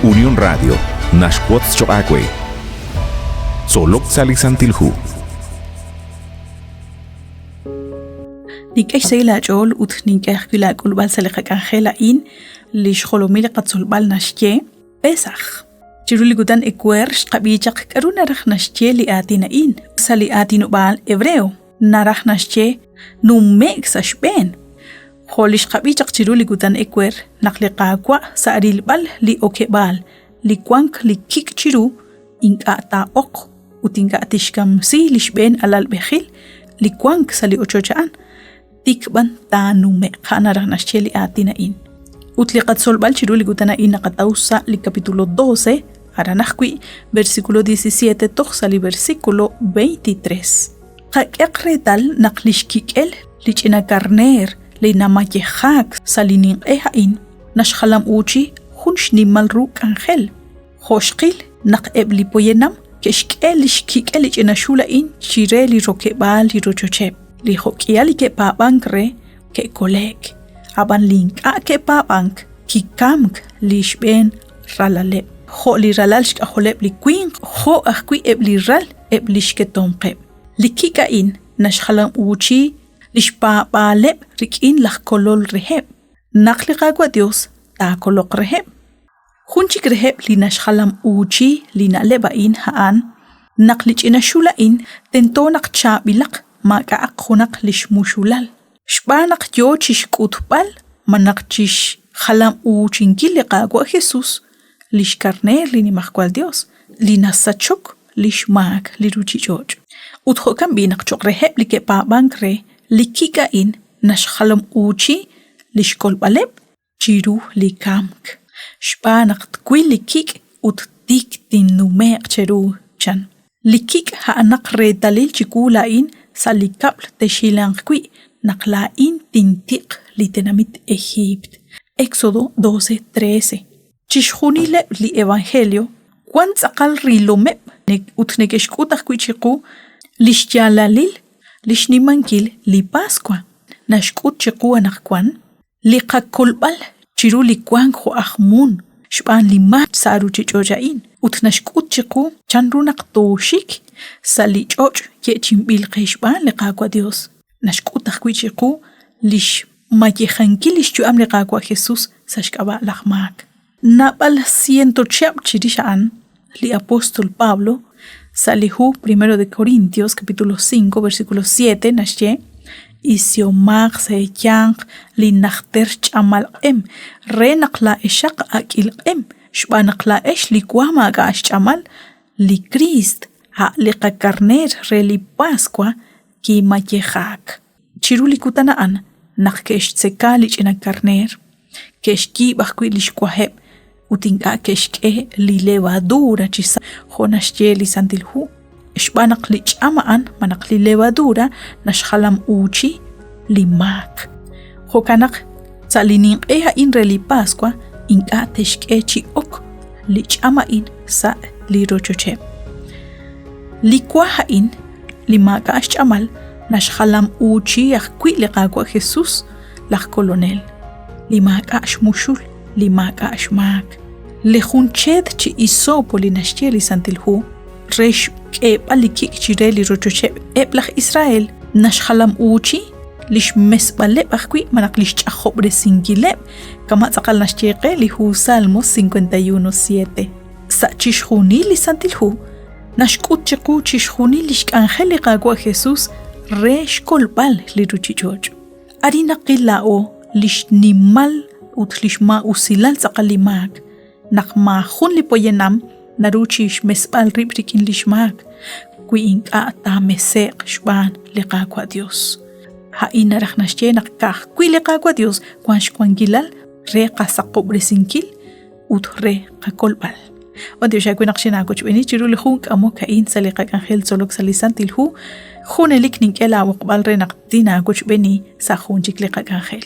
Unión Radio, Nashquots Choacue. Solok Salisantilhu. Nikay sayla jol ut nikay kila kulbal salika Angela in lish holomile katsulbal nashye Pesach. Chiruli gudan ekwer qabichak karuna rakh nashye li atina in sali atino bal hebreo narakh nashye numek sashben. Holish qabichak chiruli gudan ekwer nakliqaqwa sa arilbal li okebal li kwank li kik chiru inka ta ok utinga tishkam si lishben alal bekhil li kwank sali ochochaan tikban tanu me khanara nasheli atina in utliqat solbal chiruli gutana in qatausa li capítulo 12 aranaqui versículo 17 toxali versículo 23 qaqretal naqlishkikel lichina karner li namayehak salinin ehain nashkhalam uchi khunshni malru angel khoshqil naqebli poyenam keshkelishkikel lichina shula in chireli rokebal hirochochep li hokiali ke pa bankre ke kolek aban link a ke pa bank ki kamk lishben ralale ho li ralalsh ka holeb li queen ho akwi ebli ral eblish ke tomqeb likika in nashkhalam uchi lishpa baleb rikin lakh kolol reheb naqliqa kwa dios ta kolok reheb khunchik reheb li nashkhalam uchi li naleba in haan naqlichina shula in tentonak chabilak maka akhunak lishmushulal shbanak yo chishkutbal manak chish khalam u chinkile qagwa Jesus lishkarner lini mahkwal Dios linasachok lishmak liruchichoj uthokan binak chokreheb like pa bankre likika in nash khalam uchi lishkolbaleb chiru likamk shbanak tquilikik ut dik tinumek cheru chan likik ha anak redalil chikula in salikapl teshilanqui naqlain tintiq litenamit Egipto. Éxodo 12:13. Chishjunile li evangelio cuant aqal rilomep utnekeshkutaqui chiqu lishyalalil lishnimankil li Pascua nashkut chiqu anaqkuan li qakolbal chiru li kuanjo ahmun shban li mat saru chichojain utnashkut chiqu chanrunaq toshik sali choch yechimbil qishban liqaqwa Dios nashkutaq kwichiqu lish mayejankilish chuam liqaqwa Jesus sashkaba laqmak nabal 100 chirishan li apóstol Pablo salihu primero de Corintios capítulo 5 versículo 7 nashye isiomag se yang li nakhter chamal em renaqla ishaq akil em shbanaqla ish li kwama ga chamal li Christ ha liqa karner reli Pascua ki mayehak chiruli kutanaan naqkesh tsekali china karner keshki bakwi lishkwaheb utinga keshke li levadura chisa khonashye li santilhu shbanaq li chamaan manaq li levadura nashkhalam uchi li mak khokanaq salinin eha in reli Pascua inka teshke chi ok li chamain sa li rochoche likwahain limaka ashchamal nashkhalam uchi yaqwi liqaqwa Jesus laq colonel limaka ashmushul limaka ashmak lejunched chi isopoli nashcheli santilhu resh kebalikik chireli rochoche eblaq Israel nashkhalam uchi lish mesbaleb aqwi manaqlish chahobre singileb kama tsaqal nashcheqe lihu Salmos 51:7 sa chishjuni li santilhu nashkut chiqu chishjuni lishk angeli qaqwa Jesus resh kolbal liruchichoj arina qilao lishnimal utlishma usilal tsaqalimak naqma khun lipoyenam naruchish mesbal ribrikin lishmak kui inka ta meseq shban liqaqwa Dios ha inaraq nashche naqqa kui liqaqwa Dios kwanshkwangilal re qasaqobre sinkil ut re qakolbal ودي شاكو نقشنا كوش بني تشيرو لخونك أمو كاين سليقك أنخيل سولوك سليسان تلهو خون لك ننكلا وقبال رنق دينا كوش بني ساخون جيك لقك أنخيل